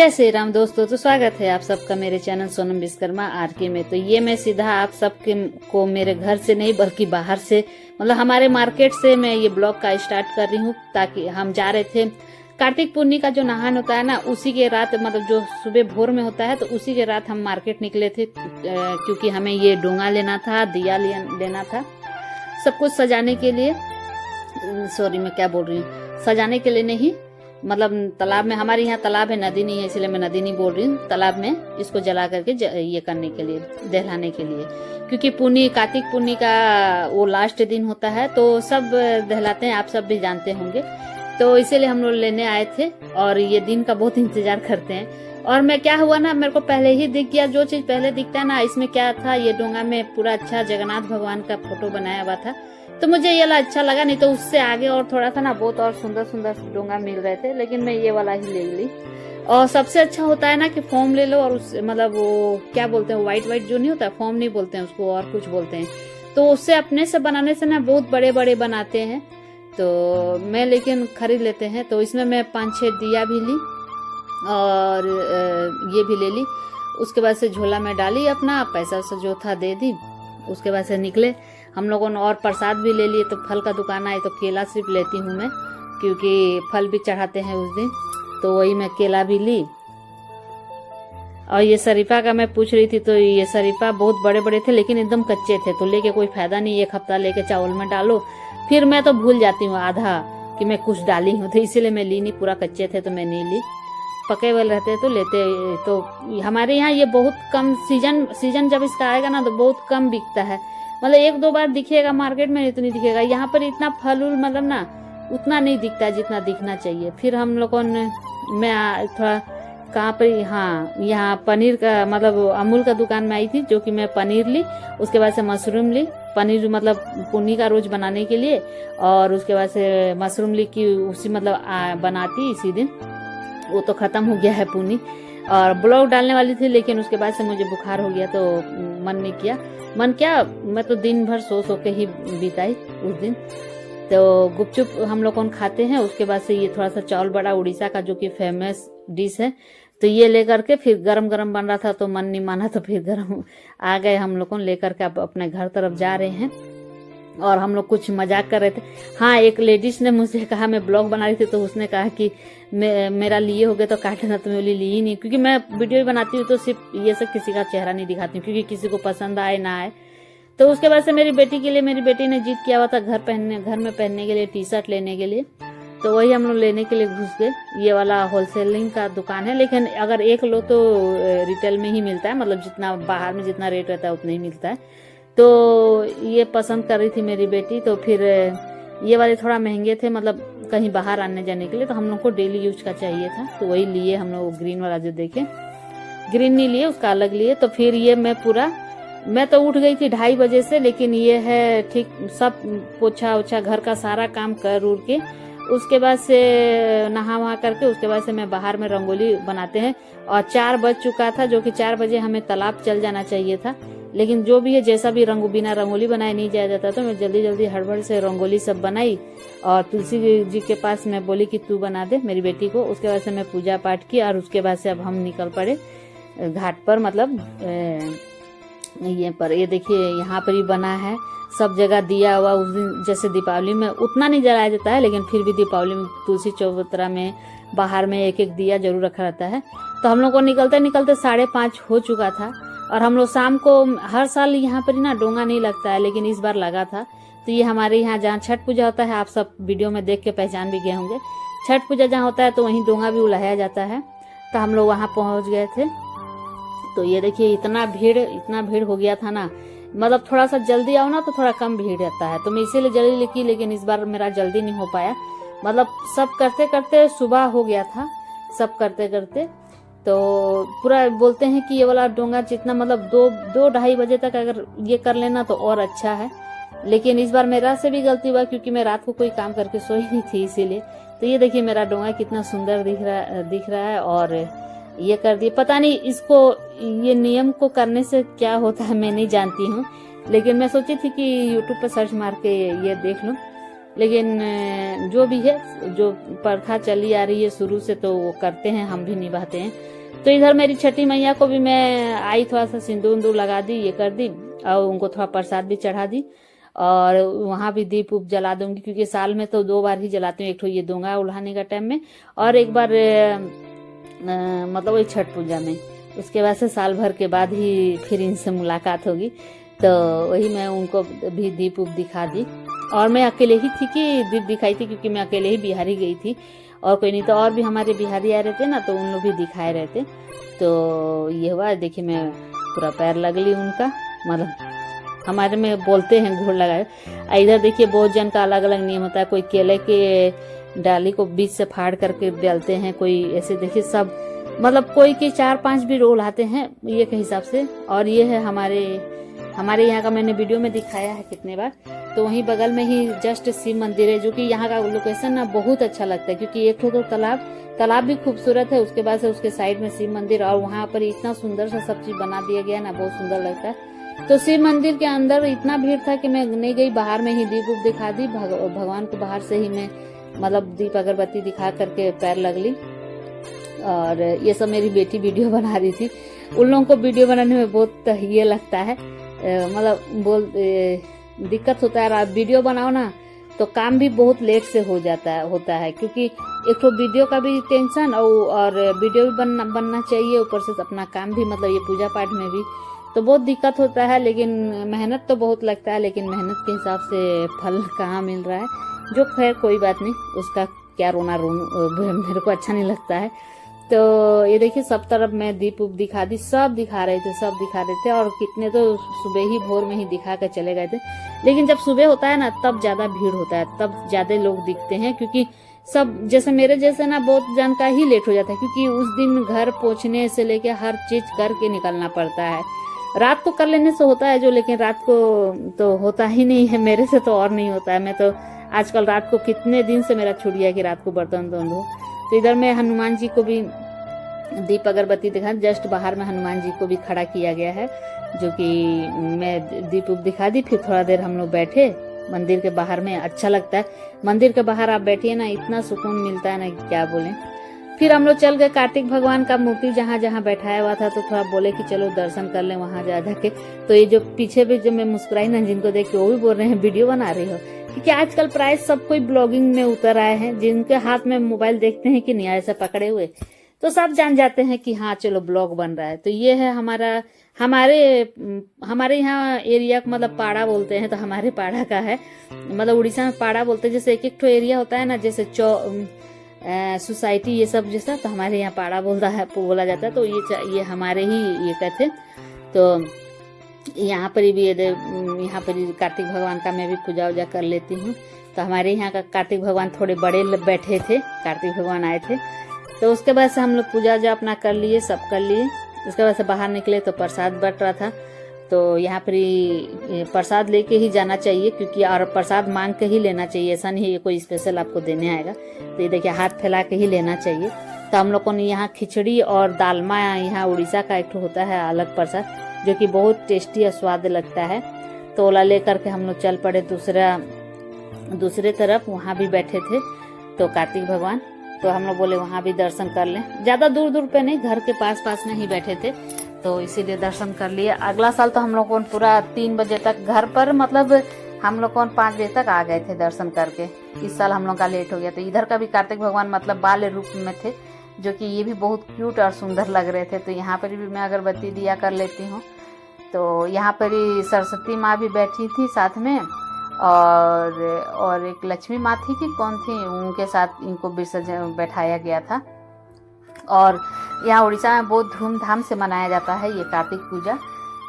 जय श्री राम दोस्तों। तो स्वागत है आप सबका मेरे चैनल सोनम विश्वकर्मा आरके में। तो ये मैं सीधा आप सबके को मेरे घर से नहीं बल्कि बाहर से मतलब हमारे मार्केट से मैं ये ब्लॉग का स्टार्ट कर रही हूँ, ताकि हम जा रहे थे कार्तिक पूर्णिमा का जो नहान होता है ना, उसी के रात मतलब जो सुबह भोर में होता है, तो उसी के रात हम मार्केट निकले थे क्योंकि हमें ये डोंगा लेना था, दिया लेना था, सब कुछ सजाने के लिए। सॉरी मैं क्या बोल रही हूँ, सजाने के लिए नहीं, मतलब तालाब में, हमारे यहाँ तालाब है, नदी नहीं है, इसलिए मैं नदी नहीं बोल रही हूँ, तालाब में इसको जला करके ये करने के लिए, दहलाने के लिए, क्योंकि कार्तिक पूर्णिमा का वो लास्ट दिन होता है तो सब दहलाते हैं, आप सब भी जानते होंगे। तो इसीलिए हम लोग लेने आए थे और ये दिन का बहुत इंतजार करते हैं। और मैं क्या हुआ ना, मेरे को पहले ही दिख गया, जो चीज पहले दिखता है ना, इसमें क्या था, ये डोंगा में पूरा अच्छा जगन्नाथ भगवान का फोटो बनाया हुआ था, तो मुझे ये वाला अच्छा लगा। नहीं तो उससे आगे और थोड़ा था ना, बहुत और सुंदर सुंदर डोंगा मिल रहे थे, लेकिन मैं ये वाला ही ले ली। और सबसे अच्छा होता है ना कि फोम ले लो, और उस मतलब वो क्या बोलते हैं, व्हाइट जो नहीं होता, फोम नहीं बोलते हैं उसको, और कुछ बोलते हैं। तो उससे अपने से बनाने से ना बहुत बड़े बड़े बनाते हैं, तो मैं लेकिन खरीद लेते हैं। तो इसमें मैं 5-6 दिया भी ली और ये भी ले ली। उसके बाद से झोला में डाली, अपना पैसा से जो था दे दी। उसके बाद से निकले हम लोगों ने, और प्रसाद भी ले लिए। तो फल का दुकान आई तो केला सिर्फ लेती हूँ मैं, क्योंकि फल भी चढ़ाते हैं उस दिन, तो वही मैं केला भी ली। और ये शरीफा का मैं पूछ रही थी, तो ये शरीफा बहुत बड़े बड़े थे लेकिन एकदम कच्चे थे, तो लेके कोई फायदा नहीं, 1 हफ्ता लेके चावल में डालो, फिर मैं तो भूल जाती हूँ आधा कि मैं कुछ डाली हूँ, तो इसीलिए मैं ली नहीं। पूरा कच्चे थे तो मैं नहीं ली, पके हुए रहते तो लेते। तो हमारे यहाँ ये बहुत कम, सीजन जब इसका आएगा ना तो बहुत कम बिकता है, मतलब 1-2 बार दिखेगा मार्केट में, इतनी दिखेगा। यहाँ पर इतना फल उल मतलब ना उतना नहीं दिखता जितना दिखना चाहिए। फिर हम लोगों ने, मैं थोड़ा कहाँ पर, हाँ यहाँ पनीर का मतलब अमूल का दुकान में आई थी, जो कि मैं पनीर ली। उसके बाद से मशरूम ली, पनीर मतलब पूनी का रोज बनाने के लिए, और उसके बाद से मशरूम ली कि उसी मतलब बनाती इसी दिन, वो तो खत्म हो गया है पूनी। और ब्लॉग डालने वाली थी, लेकिन उसके बाद से मुझे बुखार हो गया तो मन नहीं किया। मन क्या, मैं तो दिन भर सो के ही बिताई उस दिन। तो गुपचुप हम लोग खाते हैं। उसके बाद से ये थोड़ा सा चावल बड़ा उड़ीसा का, जो कि फेमस डिश है, तो ये लेकर के फिर गरम गरम बन रहा था तो मन नहीं माना, तो फिर गरम आ गए हम लोग लेकर के। अब अपने घर तरफ जा रहे हैं और हम लोग कुछ मजाक कर रहे थे। हाँ, एक लेडीज ने मुझसे कहा, मैं ब्लॉग बना रही थी तो उसने कहा कि मेरा लिए हो गए तो काटना, तो मैं ली ही नहीं, क्योंकि मैं वीडियो बनाती हूँ तो सिर्फ ये सब किसी का चेहरा नहीं दिखाती हूँ, क्योंकि किसी को पसंद आए ना आए। तो उसके बाद से मेरी बेटी के लिए, मेरी बेटी ने जिद किया हुआ था घर में पहनने के लिए टी-शर्ट लेने के लिए, तो वही हम लोग लेने के लिए घुस गए। ये वाला होलसेलिंग का दुकान है, लेकिन अगर एक लो तो रिटेल में ही मिलता है, मतलब जितना बाहर में जितना रेट रहता है उतना ही मिलता है। तो ये पसंद कर रही थी मेरी बेटी, तो फिर ये वाले थोड़ा महंगे थे, मतलब कहीं बाहर आने जाने के लिए, तो हम लोग को डेली यूज का चाहिए था, तो वही लिए हम लोग। ग्रीन वाला जो देखे, ग्रीन नहीं लिए, उसका अलग लिए। तो फिर ये मैं तो उठ गई थी 2:30 बजे से, लेकिन ये है ठीक सब पोछा ओछा घर का सारा काम कर उड़ के, उसके बाद से नहा वहा करके, उसके बाद से मैं बाहर में रंगोली बनाते हैं। और 4 बज चुका था, जो कि 4 बजे हमें तालाब चल जाना चाहिए था, लेकिन जो भी है, जैसा भी बिना रंगोली बनाए नहीं जाया जाता, तो मैं जल्दी जल्दी हड़बड़ से रंगोली सब बनाई। और तुलसी जी के पास मैं बोली कि तू बना दे मेरी बेटी को। उसके बाद से मैं पूजा पाठ की, और उसके बाद से अब हम निकल पड़े घाट पर, मतलब ये देखिए यहाँ पर ही बना है, सब जगह दिया हुआ। उस दिन जैसे दीपावली में उतना नहीं जलाया जाता है, लेकिन फिर भी दीपावली में तुलसी चौबूतरा में बाहर में एक दिया जरूर रखा रहता है। तो हम लोग को निकलते निकलते 5:30 हो चुका था। और हम लोग शाम को, हर साल यहाँ पर ना डोंगा नहीं लगता है, लेकिन इस बार लगा था। तो ये हमारे यहाँ जहाँ छठ पूजा होता है, आप सब वीडियो में देख के पहचान भी गए होंगे, छठ पूजा जहाँ होता है तो वहीं डोंगा भी उलाया जाता है। तो हम लोग वहाँ पहुँच गए थे। तो ये देखिए इतना भीड़ हो गया था ना, मतलब थोड़ा सा जल्दी आओ ना तो थोड़ा कम भीड़ रहता है, तो मैं इसीलिए जल्दी लिखी, लेकिन इस बार मेरा जल्दी नहीं हो पाया। मतलब सब करते करते सुबह हो गया था, सब करते करते। तो पूरा बोलते हैं कि ये वाला डोंगा जितना मतलब 2-2:30 बजे तक अगर ये कर लेना तो और अच्छा है, लेकिन इस बार मेरा से भी गलती हुआ, क्योंकि मैं रात को कोई काम करके सोई नहीं थी इसीलिए। तो ये देखिए मेरा डोंगा कितना सुंदर दिख रहा है, और ये कर दिए। पता नहीं इसको, ये नियम को करने से क्या होता है मैं नहीं जानती हूँ, लेकिन मैं सोची थी कि यूट्यूब पर सर्च मार के ये देख लूं। लेकिन जो भी है, जो प्रथा चली आ रही है शुरू से, तो वो करते हैं, हम भी निभाते हैं। तो इधर मेरी छठी मैया को भी मैं आई, थोड़ा सा सिंदूर उंदूर लगा दी, ये कर दी, और उनको थोड़ा प्रसाद भी चढ़ा दी, और वहां भी दीप उप जला दूंगी, क्योंकि साल में तो 2 बार ही जलाती हूँ। एक तो ये दोंगा उल्हाने का टाइम में, और एक बार मतलब वही छठ पूजा में। उसके बाद से साल भर के बाद ही फिर इनसे मुलाकात होगी, तो वही मैं उनको भी दीप उप दिखा दी। और मैं अकेले ही थी कि दीप दिखाई थी, क्योंकि मैं अकेले ही बिहारी गई थी, और कोई नहीं। तो और भी हमारे बिहारी आ रहे थे ना, तो उन लोग भी दिखाए रहे थे। तो ये हुआ, देखिए मैं पूरा पैर लगली उनका, मतलब हमारे में बोलते हैं घोड़ लगाए। इधर देखिए बहुत जन का अलग अलग नियम होता है। कोई केले के डाली को बीच से फाड़ करके डालते हैं, कोई ऐसे, देखिए सब मतलब कोई के 4-5 भी रोल आते हैं ये के हिसाब से। और ये है हमारे यहाँ का, मैंने वीडियो में दिखाया है कितने बार। तो वहीं बगल में ही जस्ट शिव मंदिर है, जो कि यहाँ का लोकेशन ना बहुत अच्छा लगता है, क्योंकि एक तो तालाब भी खूबसूरत है, उसके बाद से उसके साइड में शिव मंदिर, और वहाँ पर इतना सुंदर सा सब चीज बना दिया गया ना, बहुत सुंदर लगता है। तो शिव मंदिर के अंदर इतना भीड़ था कि मैं नहीं गई, बाहर में ही दीप उप दिखा दी, भगवान को बाहर से ही मैं मतलब दीप अगरबत्ती दिखा करके पैर लग ली। और ये सब मेरी बेटी वीडियो बना रही थी। उन लोगों को वीडियो बनाने में बहुत ये लगता है, मतलब दिक्कत होता है। आप वीडियो बनाओ ना तो काम भी बहुत लेट से होता है, क्योंकि एक तो वीडियो का भी टेंशन, और वीडियो भी बनना चाहिए, ऊपर से अपना काम भी, मतलब ये पूजा पाठ में भी तो बहुत दिक्कत होता है। लेकिन मेहनत तो बहुत लगता है, लेकिन मेहनत के हिसाब से फल कहाँ मिल रहा है, जो खैर कोई बात नहीं, उसका क्या रोना मेरे को अच्छा नहीं लगता है। तो ये देखिए सब तरफ मैं दीप उप दिखा दी, सब दिखा रहे थे, और कितने तो सुबह ही भोर में ही दिखा कर चले गए थे। लेकिन जब सुबह होता है ना, तब ज्यादा भीड़ होता है, तब ज्यादा लोग दिखते हैं, क्योंकि सब जैसे मेरे जैसे ना बहुत जन का ही लेट हो जाता है, क्योंकि उस दिन घर पहुंचने से लेके हर चीज करके निकलना पड़ता है। रात को कर लेने से होता है जो, लेकिन रात को तो होता ही नहीं है, मेरे से तो और नहीं होता है। मैं तो आजकल रात को कितने दिन से मेरा छूट गया कि रात को बर्तन धो। तो इधर में हनुमान जी को भी दीप अगरबत्ती दिखा, जस्ट बाहर में हनुमान जी को भी खड़ा किया गया है, जो कि मैं दीप उप दिखा दी। फिर थोड़ा देर हम लोग बैठे मंदिर के बाहर में, अच्छा लगता है मंदिर के बाहर आप बैठिए ना, इतना सुकून मिलता है ना कि क्या बोले। फिर हम लोग चल गए कार्तिक भगवान का मूर्ति जहाँ जहाँ बैठाया हुआ था, तो थोड़ा बोले कि चलो दर्शन कर ले वहां जा जाके। तो ये जो पीछे भी जो मैं मुस्कुराई ना, जिनको देख के वो भी बोल रहे हैं वीडियो बना रही हो, क्योंकि आजकल प्राय सब कोई ब्लॉगिंग में उतर आए हैं। जिनके हाथ में मोबाइल देखते हैं कि नहीं ऐसे पकड़े हुए, तो सब जान जाते हैं कि हाँ चलो ब्लॉग बन रहा है। तो ये है हमारे यहाँ एरिया, मतलब पाड़ा बोलते हैं, तो हमारे पाड़ा का है, मतलब उड़ीसा में पाड़ा बोलते हैं। जैसे एक एक एरिया होता है ना, जैसे सोसाइटी ये सब जैसा, तो हमारे यहाँ पाड़ा बोला जाता है। तो ये हमारे ही ये कहते। तो यहाँ पर भी कार्तिक भगवान का मैं भी पूजा वूजा कर लेती हूँ। तो हमारे यहाँ का कार्तिक भगवान थोड़े बड़े बैठे थे, कार्तिक भगवान आए थे। तो उसके बाद से हम लोग पूजा वूजा अपना कर लिए, सब कर लिए। उसके बाद से बाहर निकले तो प्रसाद बट रहा था। तो यहाँ पर प्रसाद लेके ही जाना चाहिए, क्योंकि और प्रसाद मांग के ही लेना चाहिए, ऐसा नहीं है कोई स्पेशल आपको देने आएगा। तो ये देखिए हाथ फैला के ही लेना चाहिए। तो हम लोगों ने यहाँ खिचड़ी और दालमा, यहाँ उड़ीसा का एक होता है अलग प्रसाद, जो कि बहुत टेस्टी और स्वाद लगता है। तो ओला लेकर के हम लोग चल पड़े दूसरे तरफ, वहाँ भी बैठे थे तो कार्तिक भगवान। तो हम लोग बोले वहाँ भी दर्शन कर लें, ज्यादा दूर पे नहीं, घर के पास में ही बैठे थे, तो इसीलिए दर्शन कर लिए। अगला साल तो हम लोग को पूरा 3 बजे तक घर पर, मतलब हम लोग 5 बजे तक आ गए थे दर्शन करके। इस साल हम लोग का लेट हो गया। तो इधर का भी कार्तिक भगवान मतलब बाल रूप में थे, जो कि ये भी बहुत क्यूट और सुंदर लग रहे थे। तो यहाँ पर भी मैं अगरबत्ती दिया कर लेती हूँ। तो यहाँ पर ही सरस्वती माँ भी बैठी थी साथ में, और एक लक्ष्मी माँ थी कि कौन थी, उनके साथ इनको विसर्जन बैठाया गया था। और यहाँ उड़ीसा में बहुत धूमधाम से मनाया जाता है ये कार्तिक पूजा,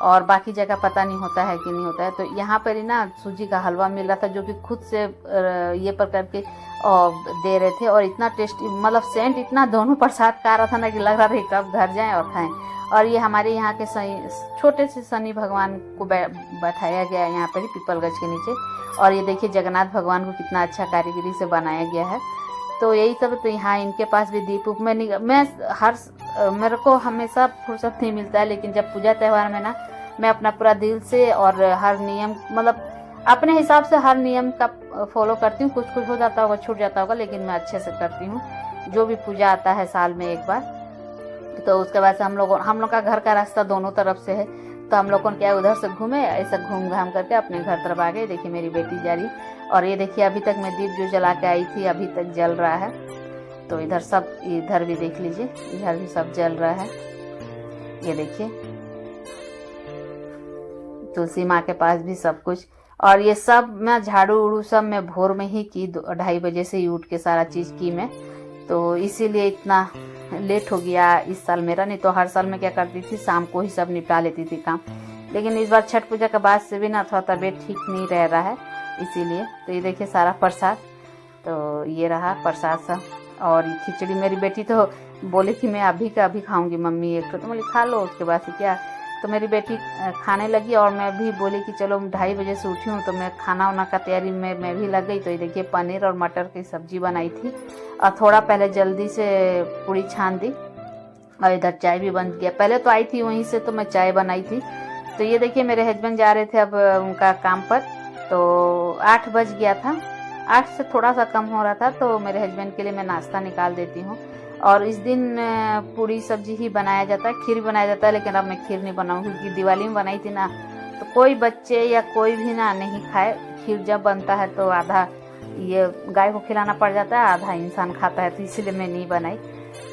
और बाकी जगह पता नहीं होता है कि नहीं होता है। तो यहाँ पर ही ना सूजी का हलवा मिल रहा था, जो कि खुद से ये पर करके दे रहे थे, और इतना टेस्टी, मतलब सेंट इतना दोनों प्रसाद का आ रहा था ना कि लग रहा था कब घर जाएं और खाएं। और ये हमारे यहाँ के छोटे से शनि भगवान को बैठाया गया है यहाँ पर ही पीपल गछ के नीचे। और ये देखिए जगन्नाथ भगवान को कितना अच्छा कारीगरी से बनाया गया है। तो यही सब। तो यहाँ इनके पास भी दीप उप मेरे को हमेशा फुर्सत नहीं मिलता है, लेकिन जब पूजा त्यौहार में ना मैं अपना पूरा दिल से और हर नियम, मतलब अपने हिसाब से हर नियम का फॉलो करती हूँ। कुछ कुछ हो जाता होगा, छूट जाता होगा, लेकिन मैं अच्छे से करती हूँ। जो भी पूजा आता है साल में एक बार, तो उसके बाद से हम लोग का घर का रास्ता दोनों तरफ से है, तो हम लोग क्या उधर से घूमे, ऐसा घूम घाम करके अपने घर तरफ आ गए। देखिए मेरी बेटी जा रही, और ये देखिए अभी तक मैं दीप जो जला के आई थी अभी तक जल रहा है। तो इधर भी देख लीजिए, इधर भी सब जल रहा है। ये देखिए तुलसी माँ के पास भी सब कुछ, और ये सब मैं झाड़ू उड़ू सब मैं भोर में ही की, 2-2:30 बजे से ही उठ के सारा चीज की मैं, तो इसीलिए इतना लेट हो गया इस साल मेरा। नहीं तो हर साल मैं क्या करती थी, शाम को ही सब निपटा लेती थी काम, लेकिन इस बार छठ पूजा के बाद से भी ना थोड़ा तबीयत ठीक नहीं रह रहा है, इसीलिए। तो ये देखिए सारा प्रसाद, तो ये रहा प्रसाद सब, और ये खिचड़ी मेरी बेटी तो बोली कि मैं अभी का अभी खाऊंगी मम्मी एक, तो बोली खा लो उसके बाद से क्या। तो मेरी बेटी खाने लगी, और मैं भी बोली कि चलो 2:30 बजे से उठी हूँ, तो मैं खाना वाना का तैयारी में मैं भी लग गई। तो ये देखिए पनीर और मटर की सब्जी बनाई थी, और थोड़ा पहले जल्दी से पूड़ी छान दी, और इधर चाय भी बन गया। पहले तो आई थी वहीं से, तो मैं चाय बनाई थी। तो ये देखिए मेरे हस्बैंड जा रहे थे अब उनका काम पर, तो 8 बज गया था, 8 से थोड़ा सा कम हो रहा था, तो मेरे हस्बैंड के लिए मैं नाश्ता निकाल देती हूँ। और इस दिन पूरी सब्जी ही बनाया जाता है, खीर बनाया जाता है, लेकिन अब मैं खीर नहीं बनाऊंगी, क्योंकि दिवाली में बनाई थी ना, तो कोई बच्चे या कोई भी ना नहीं खाए। खीर जब बनता है तो आधा ये गाय को खिलाना पड़ जाता है, आधा इंसान खाता है, तो इसीलिए मैं नहीं बनाई।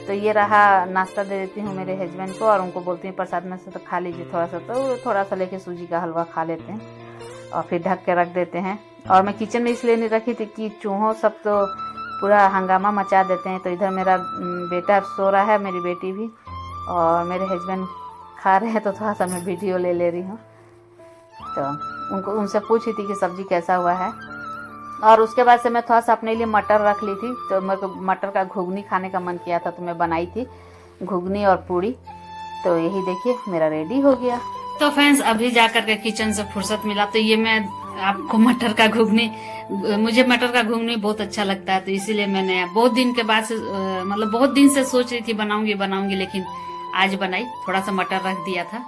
तो ये रहा, नाश्ता दे देती हूँ मेरे हस्बैंड को, और उनको बोलती हूँ प्रसाद में से तो खा लीजिए थोड़ा सा, तो थोड़ा सा लेके सूजी का हलवा खा लेते हैं, और फिर ढक के रख देते हैं। और मैं किचन में इसलिए नहीं रखी थी कि चूहों सब तो पूरा हंगामा मचा देते हैं। तो इधर मेरा बेटा सो रहा है, मेरी बेटी भी, और मेरे हस्बैंड खा रहे हैं, तो थोड़ा सा मैं वीडियो ले रही हूँ। तो उनसे पूछी थी कि सब्जी कैसा हुआ है। और उसके बाद से मैं थोड़ा सा अपने लिए मटर रख ली थी, तो मेरे को मटर का घुगनी खाने का मन किया था, तो मैं बनाई थी घुगनी और पूड़ी। तो यही देखिए मेरा रेडी हो गया। तो फ्रेंड्स अभी जाकर के किचन से फुर्सत मिला, तो ये मैं आपको मुझे मटर का घुगनी बहुत अच्छा लगता है, तो इसीलिए मैंने बहुत दिन के बाद से मतलब बहुत दिन से सोच रही थी बनाऊंगी, लेकिन आज बनाई, थोड़ा सा मटर रख दिया था।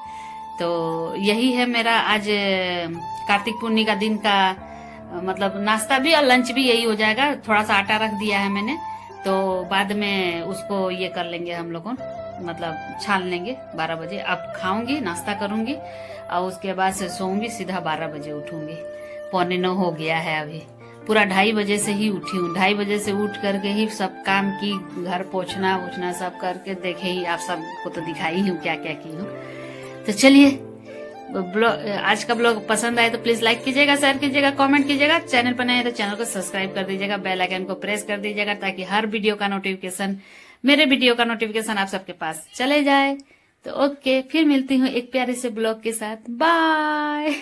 तो यही है मेरा आज कार्तिक पूर्णिमा का दिन का मतलब नाश्ता भी और लंच भी यही हो जाएगा। थोड़ा सा आटा रख दिया है मैंने, तो बाद में उसको ये कर लेंगे हम लोगों, मतलब छान लेंगे 12 बजे। अब खाऊंगी, नाश्ता करूंगी, और उसके बाद से सोऊंगी, सीधा 12 बजे उठूंगी। 8:45 हो गया है अभी, पूरा 2:30 बजे से ही उठी हूँ। 2:30 बजे से उठ करके ही सब काम की, घर पोछना सब करके देखे ही, आप सबको तो दिखाई हूँ क्या क्या की हूँ। तो चलिए, आज का ब्लॉग पसंद आए तो प्लीज लाइक कीजिएगा, शेयर कीजिएगा, कमेंट कीजिएगा। चैनल पर नए हैं तो चैनल को सब्सक्राइब कर दीजिएगा, बेल आइकन को प्रेस कर दीजिएगा, ताकि हर वीडियो का नोटिफिकेशन, मेरे वीडियो का नोटिफिकेशन आप सबके पास चले जाए। तो ओके, फिर मिलती हूँ एक प्यारे से ब्लॉग के साथ। बाय।